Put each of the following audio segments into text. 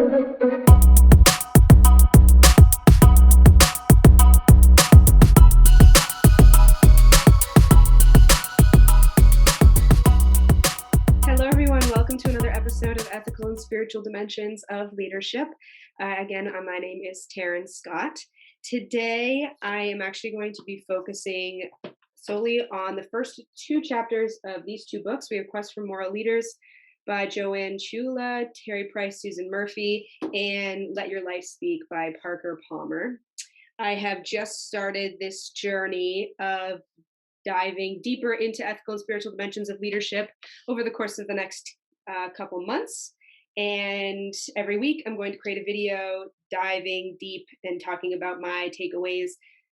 Hello, everyone. Welcome to another episode of Ethical and Spiritual Dimensions of Leadership. Again, my name is Taryn Scott. Today, I am actually going to be focusing solely on the first two chapters of these two books. We have Quest for Moral Leaders by Joanne Ciulla, Terry Price, Susan Murphy, and Let Your Life Speak by Parker Palmer. I have just started this journey of diving deeper into ethical and spiritual dimensions of leadership over the course of the next couple months. And every week, I'm going to create a video diving deep and talking about my takeaways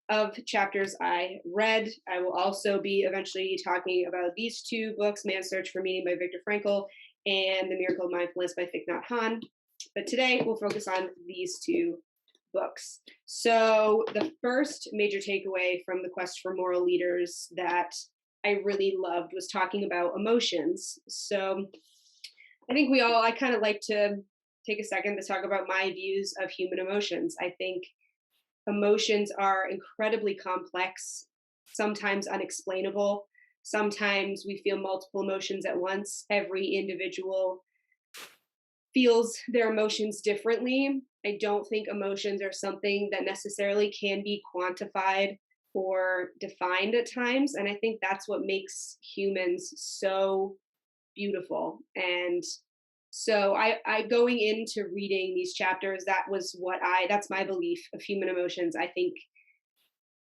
of chapters I read. I will also be eventually talking about these two books, Man's Search for Meaning by Viktor Frankl and The Miracle of Mindfulness by Thich Nhat Hanh. But today, we'll focus on these two books. So the first major takeaway from the Quest for Moral Leaders that I really loved was talking about emotions. So I think I kind of like to take a second to talk about my views of human emotions. I think emotions are incredibly complex, sometimes unexplainable. Sometimes we feel multiple emotions at once. Every individual feels their emotions differently. I don't think emotions are something that necessarily can be quantified or defined at times. And I think that's what makes humans so beautiful. And so I going into reading these chapters, that's my belief of human emotions. I think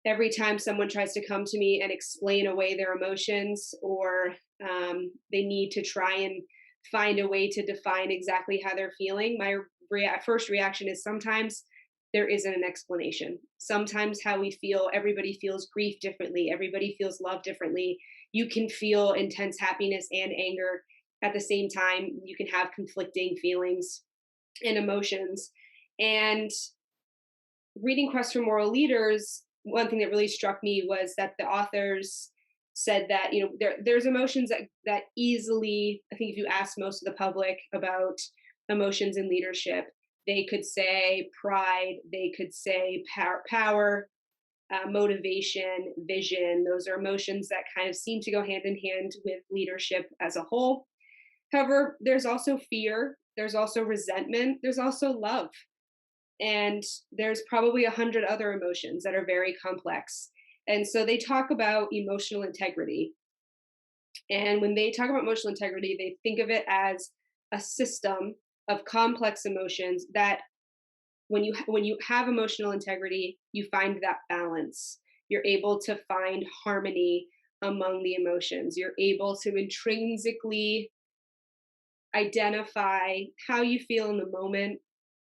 every time someone tries to come to me and explain away their emotions, or they need to try and find a way to define exactly how they're feeling, my first reaction is sometimes there isn't an explanation. Sometimes how we feel, everybody feels grief differently. Everybody feels love differently. You can feel intense happiness and anger at the same time. You can have conflicting feelings and emotions. And reading Quest for Moral Leaders, one thing that really struck me was that the authors said that, there's emotions that easily, I think if you ask most of the public about emotions in leadership, they could say pride, they could say power, motivation, vision. Those are emotions that kind of seem to go hand in hand with leadership as a whole. However, there's also fear, there's also resentment, there's also love. And there's probably 100 other emotions that are very complex. And so they talk about emotional integrity. And when they talk about emotional integrity, they think of it as a system of complex emotions that when you have emotional integrity, you find that balance. You're able to find harmony among the emotions. You're able to intrinsically identify how you feel in the moment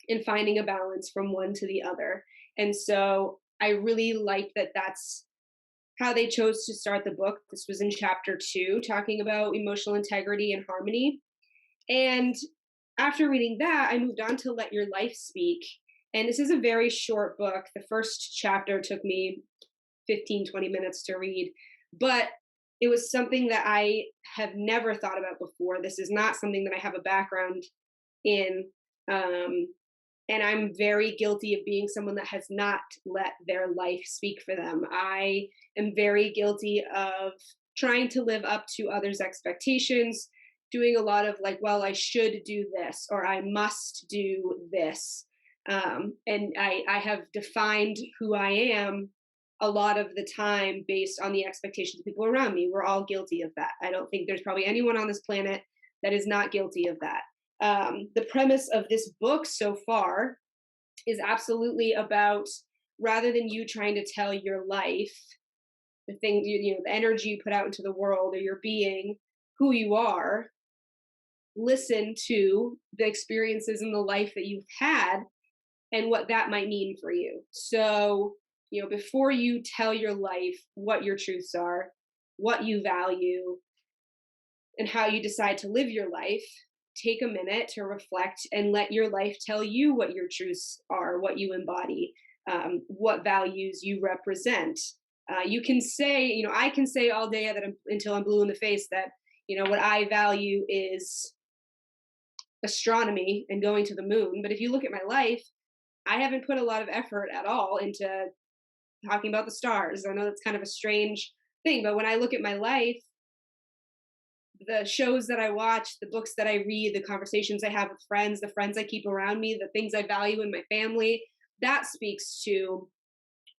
and finding a balance from one to the other. And so I really like that that's how they chose to start the book. This was in chapter 2, talking about emotional integrity and harmony. And after reading that, I moved on to Let Your Life Speak. And this is a very short book. The first chapter took me 15-20 minutes to read, but it was something that I have never thought about before. This is not something that I have a background in. And I'm very guilty of being someone that has not let their life speak for them. I am very guilty of trying to live up to others' expectations, doing a lot of I should do this, or I must do this. And I have defined who I am a lot of the time based on the expectations of people around me. We're all guilty of that. I don't think there's probably anyone on this planet that is not guilty of that. The premise of this book so far is absolutely about, rather than you trying to tell your life, the thing, the energy you put out into the world, or your being, who you are, listen to the experiences in the life that you've had and what that might mean for you. So, before you tell your life what your truths are, what you value, and how you decide to live your life, take a minute to reflect and let your life tell you what your truths are, what you embody, what values you represent. You can say, I can say all day until I'm blue in the face that, what I value is astronomy and going to the moon. But if you look at my life, I haven't put a lot of effort at all into talking about the stars. I know that's kind of a strange thing, but when I look at my life, the shows that I watch, the books that I read, the conversations I have with friends, the friends I keep around me, the things I value in my family, that speaks to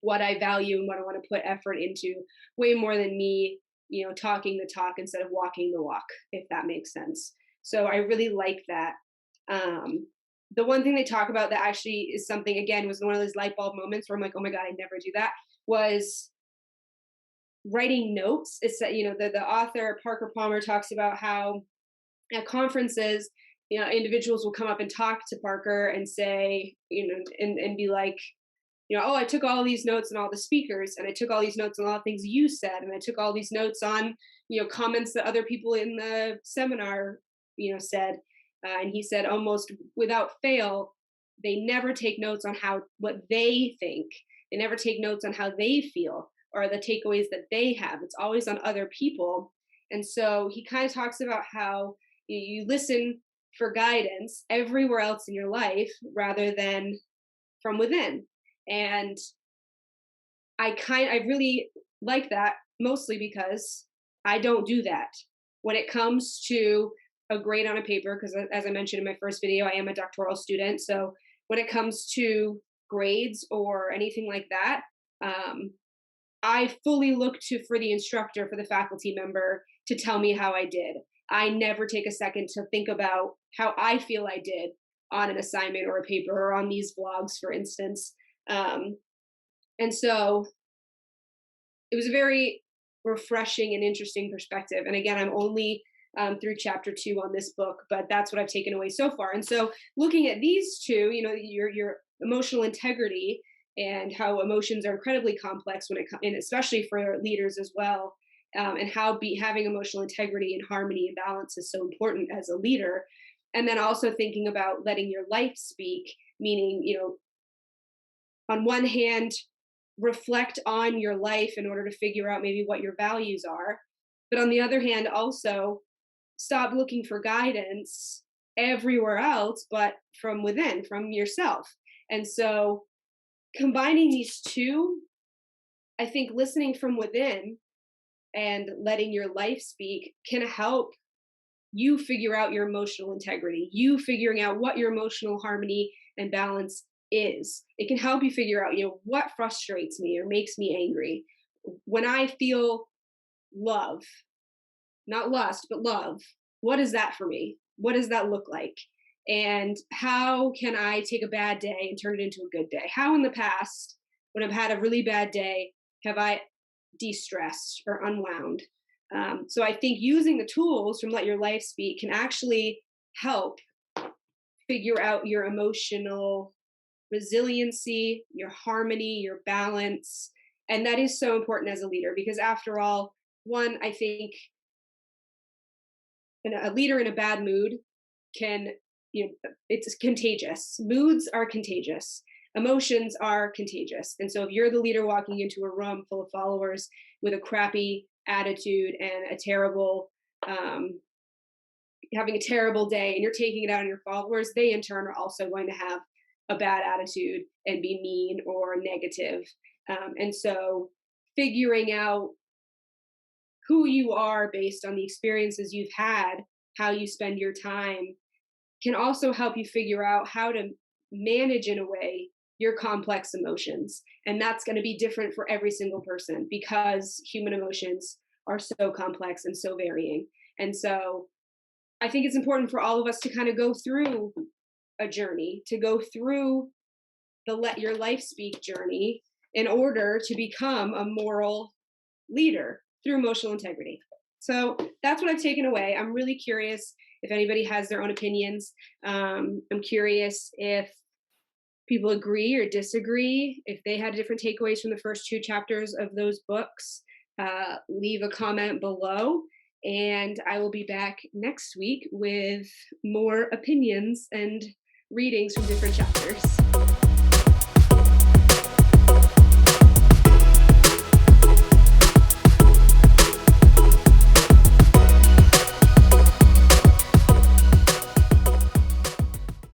what I value and what I want to put effort into way more than me, talking the talk instead of walking the walk, if that makes sense. So I really like that. The one thing they talk about that actually is something, again, was one of those light bulb moments where I'm like, oh my God, I never do that, was writing notes. It's that, the author Parker Palmer talks about how at conferences, individuals will come up and talk to Parker and say, and be like, oh, I took all these notes on all the speakers, and I took all these notes on all the things you said, and I took all these notes on, comments that other people in the seminar, said. And he said almost without fail, they never take notes on what they think. They never take notes on how they feel or the takeaways that they have. It's always on other people. And so he kind of talks about how you listen for guidance everywhere else in your life rather than from within. And I really like that, mostly because I don't do that. When it comes to a grade on a paper, because as I mentioned in my first video, I am a doctoral student. So when it comes to grades or anything like that, I fully look for the instructor, for the faculty member to tell me how I did. I never take a second to think about how I feel I did on an assignment or a paper or on these vlogs, for instance. And so it was a very refreshing and interesting perspective. And again, I'm only through chapter 2 on this book, but that's what I've taken away so far. And so looking at these two, your emotional integrity and how emotions are incredibly complex and especially for leaders as well, and how having emotional integrity and harmony and balance is so important as a leader. And then also thinking about letting your life speak, meaning, on one hand, reflect on your life in order to figure out maybe what your values are. But on the other hand, also stop looking for guidance everywhere else, but from within, from yourself. And so combining these two, I think listening from within and letting your life speak can help you figure out your emotional integrity, you figuring out what your emotional harmony and balance is. It can help you figure out, what frustrates me or makes me angry. When I feel love, not lust, but love, what is that for me? What does that look like? And how can I take a bad day and turn it into a good day? How in the past, when I've had a really bad day, have I de-stressed or unwound? So I think using the tools from Let Your Life Speak can actually help figure out your emotional resiliency, your harmony, your balance. And that is so important as a leader, because after all, one, I think a leader in a bad mood can, it's contagious. Moods are contagious. Emotions are contagious. And so if you're the leader walking into a room full of followers with a crappy attitude and a terrible, having a terrible day, and you're taking it out on your followers, they in turn are also going to have a bad attitude and be mean or negative. And so figuring out who you are based on the experiences you've had, how you spend your time, can also help you figure out how to manage in a way your complex emotions. And that's going to be different for every single person, because human emotions are so complex and so varying. And so I think it's important for all of us to kind of go through a journey, to go through the Let Your Life Speak journey in order to become a moral leader through emotional integrity. So that's what I've taken away. I'm really curious if anybody has their own opinions. I'm curious if people agree or disagree, if they had different takeaways from the first 2 chapters of those books. Leave a comment below, and I will be back next week with more opinions and readings from different chapters.